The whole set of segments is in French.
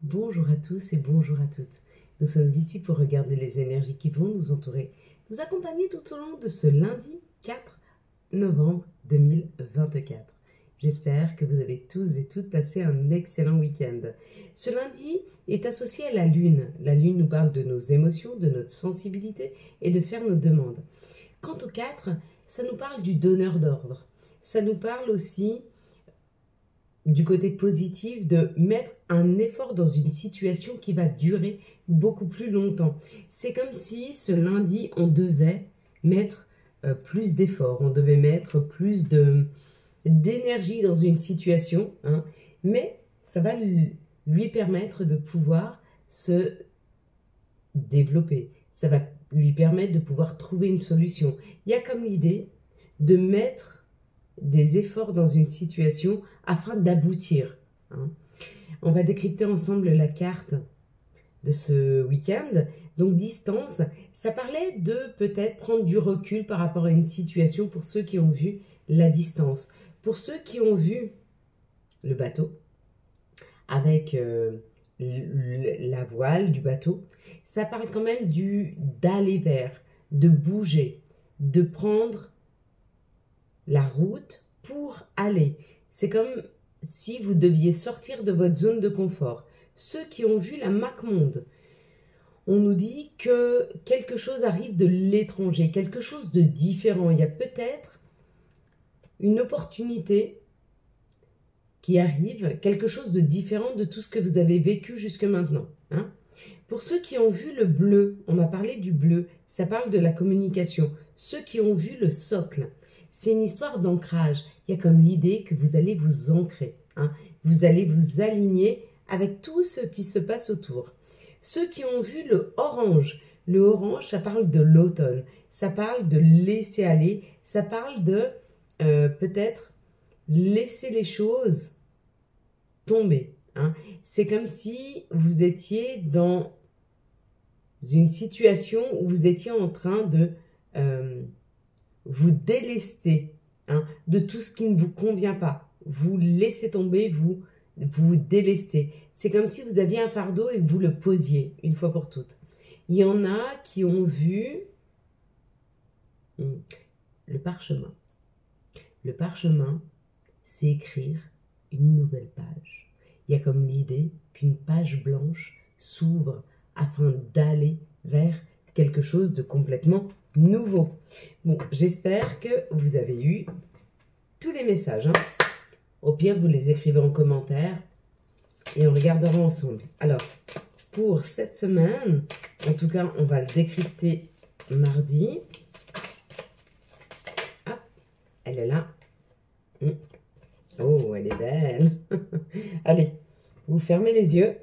Bonjour à tous et bonjour à toutes. Nous sommes ici pour regarder les énergies qui vont nous entourer, nous accompagner tout au long de ce lundi 4 novembre 2024. J'espère que vous avez tous et toutes passé un excellent week-end. Ce lundi est associé à la Lune. La Lune nous parle de nos émotions, de notre sensibilité et de faire nos demandes. Quant au 4, ça nous parle du donneur d'ordre. Ça nous parle aussi du côté positif de mettre un effort dans une situation qui va durer beaucoup plus longtemps. C'est comme si ce lundi, on devait mettre plus d'efforts, on devait mettre plus d'énergie dans une situation, hein, mais ça va lui permettre de pouvoir se développer. Ça va lui permettre de pouvoir trouver une solution. Il y a comme l'idée de mettre des efforts dans une situation afin d'aboutir. Hein. On va décrypter ensemble la carte de ce week-end. Donc distance, ça parlait de peut-être prendre du recul par rapport à une situation pour ceux qui ont vu la distance. Pour ceux qui ont vu le bateau avec la voile du bateau, ça parle quand même d'aller vers, de bouger, de prendre la route pour aller. C'est comme si vous deviez sortir de votre zone de confort. Ceux qui ont vu la MapMonde, on nous dit que quelque chose arrive de l'étranger, quelque chose de différent. Il y a peut-être une opportunité qui arrive, quelque chose de différent de tout ce que vous avez vécu jusque maintenant. Hein. Pour ceux qui ont vu le bleu, on m'a parlé du bleu, ça parle de la communication. Ceux qui ont vu le socle, c'est une histoire d'ancrage. Il y a comme l'idée que vous allez vous ancrer. Hein. Vous allez vous aligner avec tout ce qui se passe autour. Ceux qui ont vu le orange, ça parle de l'automne. Ça parle de laisser aller. Ça parle de peut-être laisser les choses tomber. Hein. C'est comme si vous étiez dans une situation où vous étiez en train de vous délester, hein, de tout ce qui ne vous convient pas. Vous laissez tomber, vous délestez. C'est comme si vous aviez un fardeau et que vous le posiez une fois pour toutes. Il y en a qui ont vu le parchemin. Le parchemin, c'est écrire une nouvelle page. Il y a comme l'idée qu'une page blanche s'ouvre afin d'aller vers quelque chose de complètement nouveau. Bon, j'espère que vous avez eu tous les messages. Hein. Au pire, vous les écrivez en commentaire et on regardera ensemble. Alors, pour cette semaine, en tout cas, on va le décrypter mardi. Hop, elle est là. Oh, elle est belle. Allez, vous fermez les yeux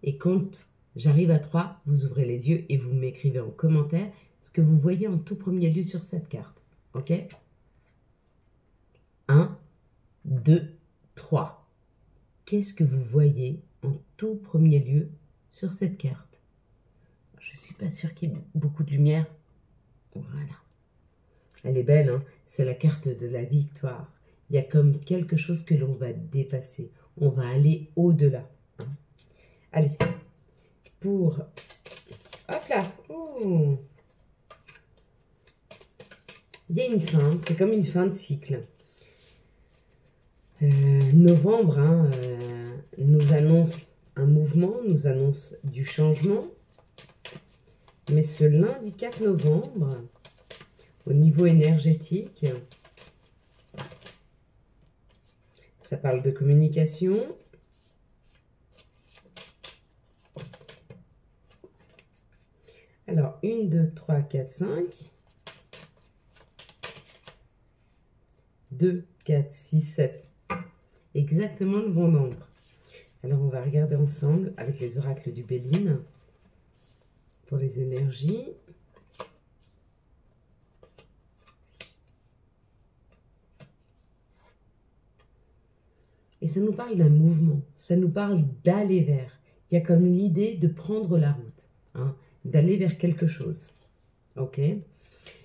et quand j'arrive à 3, vous ouvrez les yeux et vous m'écrivez en commentaire ce que vous voyez en tout premier lieu sur cette carte. Ok? 1, 2, 3. Qu'est-ce que vous voyez en tout premier lieu sur cette carte? Je ne suis pas sûre qu'il y ait beaucoup de lumière. Voilà. Elle est belle, hein? C'est la carte de la victoire. Il y a comme quelque chose que l'on va dépasser. On va aller au-delà. Hein? Allez, pour... Hop là! Oh. Il y a une fin, c'est comme une fin de cycle. Novembre hein, nous annonce un mouvement, nous annonce du changement. Mais ce lundi 4 novembre, au niveau énergétique, ça parle de communication. Alors, 1, 2, 3, 4, 5. 2, 4, 6, 7. Exactement le bon nombre. Alors, on va regarder ensemble avec les oracles du Béline pour les énergies. Et ça nous parle d'un mouvement, ça nous parle d'aller vers. Il y a comme l'idée de prendre la route, hein, d'aller vers quelque chose. Ok ?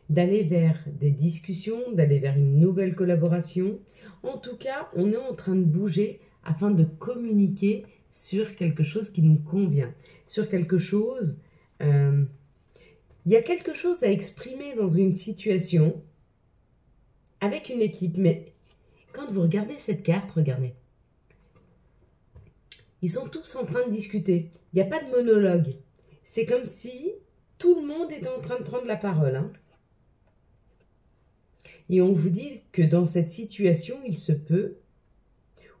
D'aller vers des discussions, d'aller vers une nouvelle collaboration. En tout cas, on est en train de bouger afin de communiquer sur quelque chose qui nous convient, sur quelque chose... il y a quelque chose à exprimer dans une situation avec une équipe, mais quand vous regardez cette carte, regardez. Ils sont tous en train de discuter. Il n'y a pas de monologue. C'est comme si tout le monde était en train de prendre la parole. Hein. Et on vous dit que dans cette situation, il se peut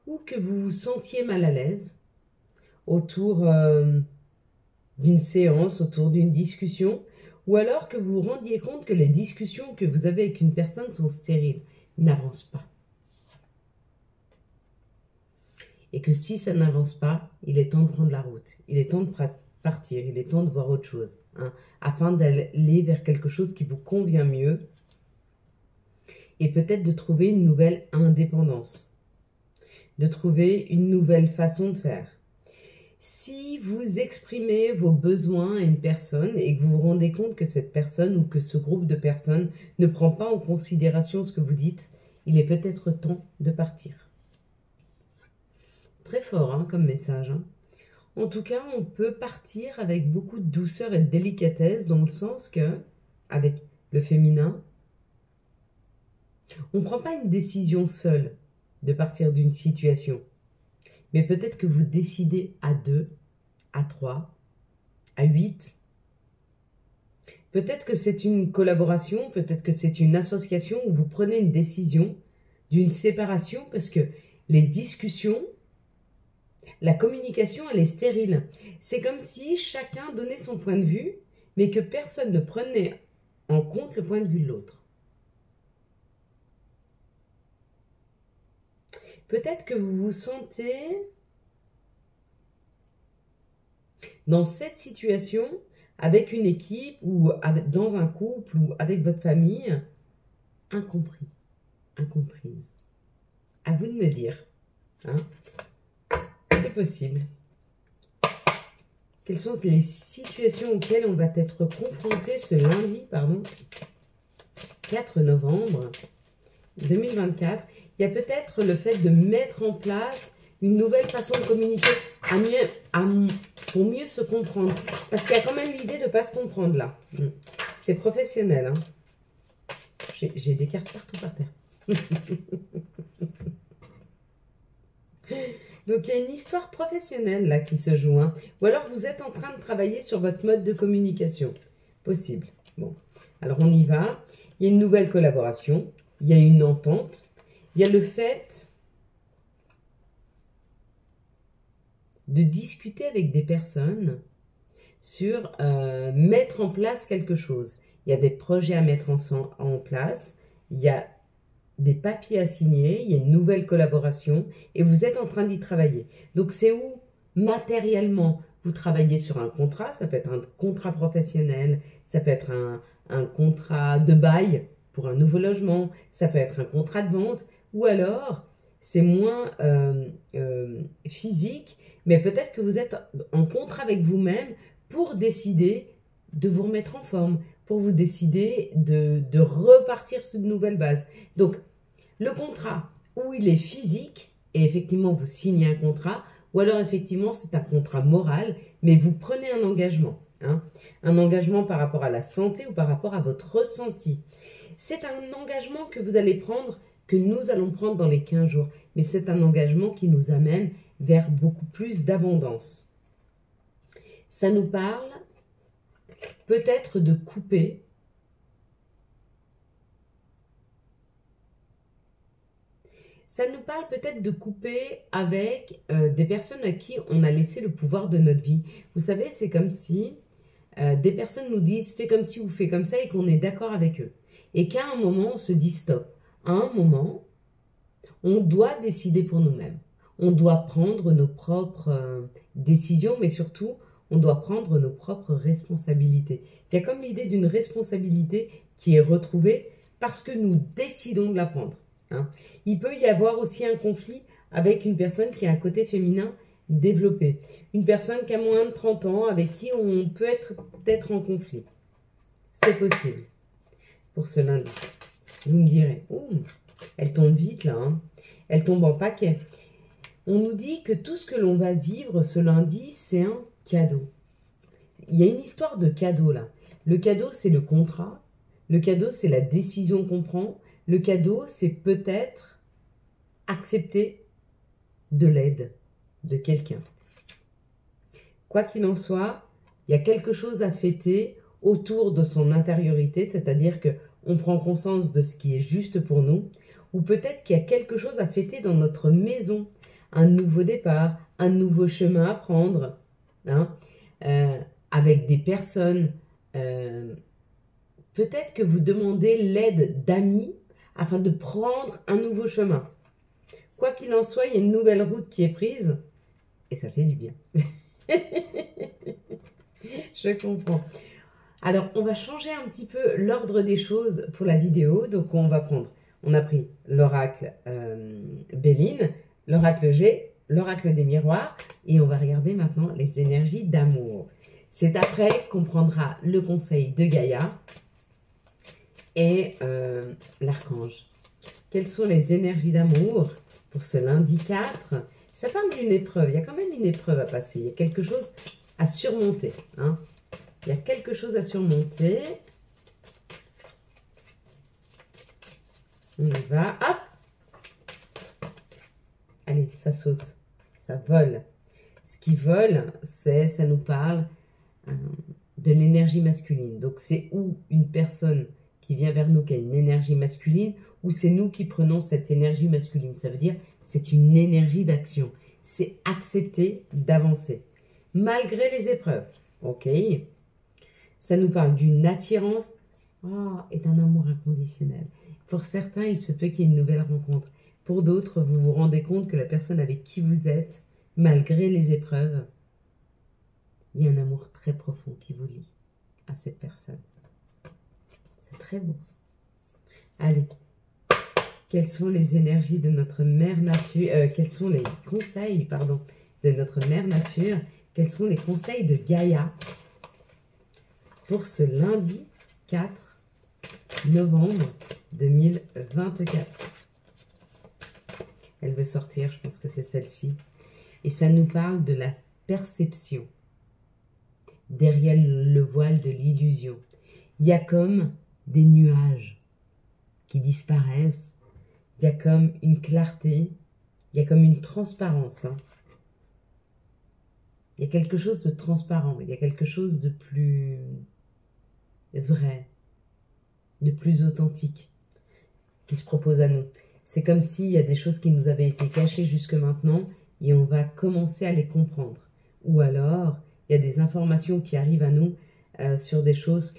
ou que vous vous sentiez mal à l'aise autour d'une séance, autour d'une discussion, ou alors que vous vous rendiez compte que les discussions que vous avez avec une personne sont stériles, n'avancent pas. Et que si ça n'avance pas, il est temps de prendre la route, il est temps de partir, il est temps de voir autre chose, hein, afin d'aller vers quelque chose qui vous convient mieux et peut-être de trouver une nouvelle indépendance, de trouver une nouvelle façon de faire. Si vous exprimez vos besoins à une personne et que vous vous rendez compte que cette personne ou que ce groupe de personnes ne prend pas en considération ce que vous dites, il est peut-être temps de partir. Très fort hein, comme message. Hein. En tout cas, on peut partir avec beaucoup de douceur et de délicatesse dans le sens que, avec le féminin, on ne prend pas une décision seule de partir d'une situation. Mais peut-être que vous décidez à 2, à 3, à 8. Peut-être que c'est une collaboration, peut-être que c'est une association où vous prenez une décision d'une séparation parce que les discussions, la communication, elle est stérile. C'est comme si chacun donnait son point de vue, mais que personne ne prenait en compte le point de vue de l'autre. Peut-être que vous vous sentez dans cette situation avec une équipe ou dans un couple ou avec votre famille, incompris, incomprise. À vous de me dire. Hein? C'est possible. Quelles sont les situations auxquelles on va être confronté ce lundi, 4 novembre 2024. Il y a peut-être le fait de mettre en place une nouvelle façon de communiquer pour mieux se comprendre. Parce qu'il y a quand même l'idée de ne pas se comprendre là. C'est professionnel. Hein. J'ai des cartes partout par terre. Donc il y a une histoire professionnelle là qui se joue. Hein. Ou alors vous êtes en train de travailler sur votre mode de communication. Possible. Bon, alors on y va. Il y a une nouvelle collaboration. Il y a une entente. Il y a le fait de discuter avec des personnes sur mettre en place quelque chose. Il y a des projets à mettre en place, il y a des papiers à signer, il y a une nouvelle collaboration et vous êtes en train d'y travailler. Donc c'est où matériellement vous travaillez sur un contrat, ça peut être un contrat professionnel, ça peut être un contrat de bail pour un nouveau logement, ça peut être un contrat de vente, ou alors c'est moins physique, mais peut-être que vous êtes en contrat avec vous-même pour décider de vous remettre en forme, pour vous décider de repartir sur de nouvelles bases. Donc, le contrat où il est physique, et effectivement vous signez un contrat, ou alors effectivement c'est un contrat moral, mais vous prenez un engagement. Hein, un engagement par rapport à la santé ou par rapport à votre ressenti. C'est un engagement que vous allez prendre, que nous allons prendre dans les 15 jours. Mais c'est un engagement qui nous amène vers beaucoup plus d'abondance. Ça nous parle peut-être de couper. Ça nous parle peut-être de couper avec des personnes à qui on a laissé le pouvoir de notre vie. Vous savez, c'est comme si des personnes nous disent « fais comme ci ou fais comme ça » et qu'on est d'accord avec eux. Et qu'à un moment, on se dit « stop ». À un moment, on doit décider pour nous-mêmes. On doit prendre nos propres décisions, mais surtout, on doit prendre nos propres responsabilités. Il y a comme l'idée d'une responsabilité qui est retrouvée parce que nous décidons de la prendre. Hein. Il peut y avoir aussi un conflit avec une personne qui a un côté féminin développé. Une personne qui a moins de 30 ans, avec qui on peut être en conflit. C'est possible pour ce lundi. Vous me direz, elle tombe vite là, hein. Elle tombe en paquet. On nous dit que tout ce que l'on va vivre ce lundi, c'est un cadeau. Il y a une histoire de cadeau là. Le cadeau, c'est le contrat. Le cadeau, c'est la décision qu'on prend. Le cadeau, c'est peut-être accepter de l'aide de quelqu'un. Quoi qu'il en soit, il y a quelque chose à fêter autour de son intériorité, c'est-à-dire qu'on prend conscience de ce qui est juste pour nous, ou peut-être qu'il y a quelque chose à fêter dans notre maison, un nouveau départ, un nouveau chemin à prendre, hein, avec des personnes. Peut-être que vous demandez l'aide d'amis afin de prendre un nouveau chemin. Quoi qu'il en soit, il y a une nouvelle route qui est prise et ça fait du bien. Je comprends. Alors, on va changer un petit peu l'ordre des choses pour la vidéo. Donc, on a pris l'oracle Béline, l'oracle G, l'oracle des miroirs et on va regarder maintenant les énergies d'amour. C'est après qu'on prendra le conseil de Gaïa et l'archange. Quelles sont les énergies d'amour pour ce lundi 4? Ça parle d'une épreuve. Il y a quand même une épreuve à passer. Il y a quelque chose à surmonter. Hein. Il y a quelque chose à surmonter. On y va. Hop! Allez, ça saute. Ça vole. Ce qui vole, ça nous parle de l'énergie masculine. Donc, c'est ou une personne qui vient vers nous qui a une énergie masculine, ou c'est nous qui prenons cette énergie masculine. Ça veut dire c'est une énergie d'action. C'est accepter d'avancer. Malgré les épreuves. Ok. Ça nous parle d'une attirance et d'un amour inconditionnel. Pour certains, il se peut qu'il y ait une nouvelle rencontre. Pour d'autres, vous vous rendez compte que la personne avec qui vous êtes, malgré les épreuves, il y a un amour très profond qui vous lie à cette personne. C'est très beau. Allez, quelles sont les énergies de notre mère nature, quels sont les conseils, pardon, de notre mère nature, quels sont les conseils de Gaïa pour ce lundi 4 novembre 2024. Elle veut sortir, je pense que c'est celle-ci. Et ça nous parle de la perception derrière le voile de l'illusion. Il y a comme des nuages qui disparaissent. Il y a comme une clarté. Il y a comme une transparence. Hein. Il y a quelque chose de transparent. Il y a quelque chose de plus vrai, de plus authentique qui se propose à nous. C'est comme s'il y a des choses qui nous avaient été cachées jusque maintenant et on va commencer à les comprendre. Ou alors, il y a des informations qui arrivent à nous sur des choses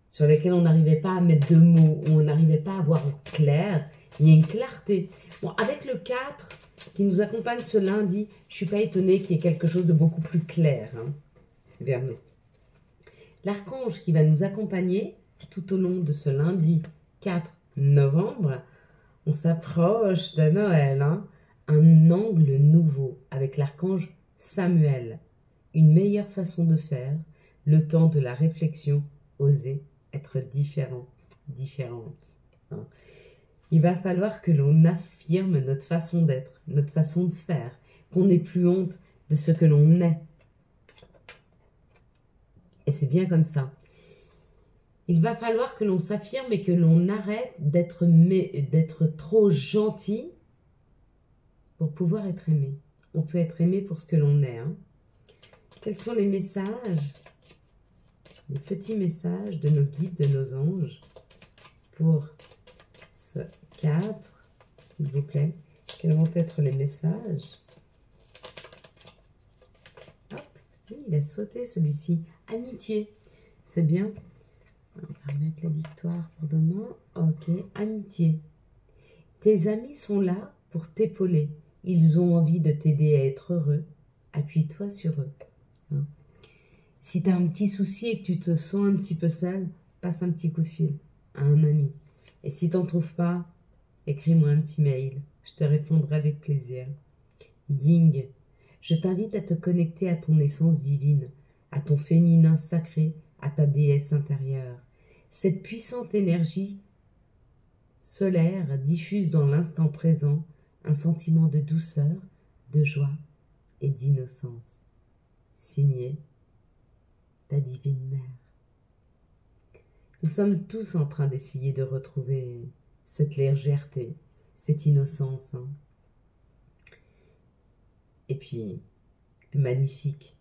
sur lesquelles on n'arrivait pas à mettre de mots, ou on n'arrivait pas à voir clair. Il y a une clarté. Bon, avec le 4 qui nous accompagne ce lundi, je ne suis pas étonnée qu'il y ait quelque chose de beaucoup plus clair hein, vers nous. L'archange qui va nous accompagner tout au long de ce lundi 4 novembre, on s'approche de Noël, hein, un angle nouveau avec l'archange Samuel. Une meilleure façon de faire, le temps de la réflexion, oser être différent, différente. Hein. Il va falloir que l'on affirme notre façon d'être, notre façon de faire, qu'on n'ait plus honte de ce que l'on est. Et c'est bien comme ça. Il va falloir que l'on s'affirme et que l'on arrête d'être trop gentil pour pouvoir être aimé. On peut être aimé pour ce que l'on est. Hein. Quels sont les messages, les petits messages de nos guides, de nos anges pour ce 4, s'il vous plaît. Quels vont être les messages? Hop, oui, il a sauté celui-ci. Amitié, c'est bien. On va remettre la victoire pour demain. Ok, amitié. Tes amis sont là pour t'épauler. Ils ont envie de t'aider à être heureux. Appuie-toi sur eux. Hein. Si tu as un petit souci et que tu te sens un petit peu seul, passe un petit coup de fil à un ami. Et si tu n'en trouves pas, écris-moi un petit mail. Je te répondrai avec plaisir. Ying, je t'invite à te connecter à ton essence divine, à ton féminin sacré, à ta déesse intérieure. Cette puissante énergie solaire diffuse dans l'instant présent un sentiment de douceur, de joie et d'innocence. Signé ta divine mère. Nous sommes tous en train d'essayer de retrouver cette légèreté, cette innocence. Et puis, magnifique,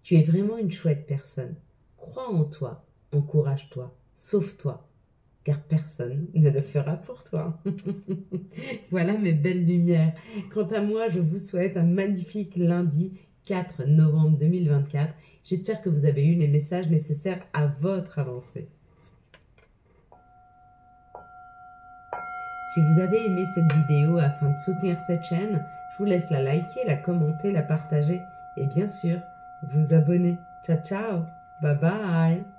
tu es vraiment une chouette personne. Crois en toi, encourage-toi, sauve-toi, car personne ne le fera pour toi. Voilà mes belles lumières. Quant à moi, je vous souhaite un magnifique lundi 4 novembre 2024. J'espère que vous avez eu les messages nécessaires à votre avancée. Si vous avez aimé cette vidéo afin de soutenir cette chaîne, je vous laisse la liker, la commenter, la partager et bien sûr, vous abonner. Ciao, ciao, bye bye.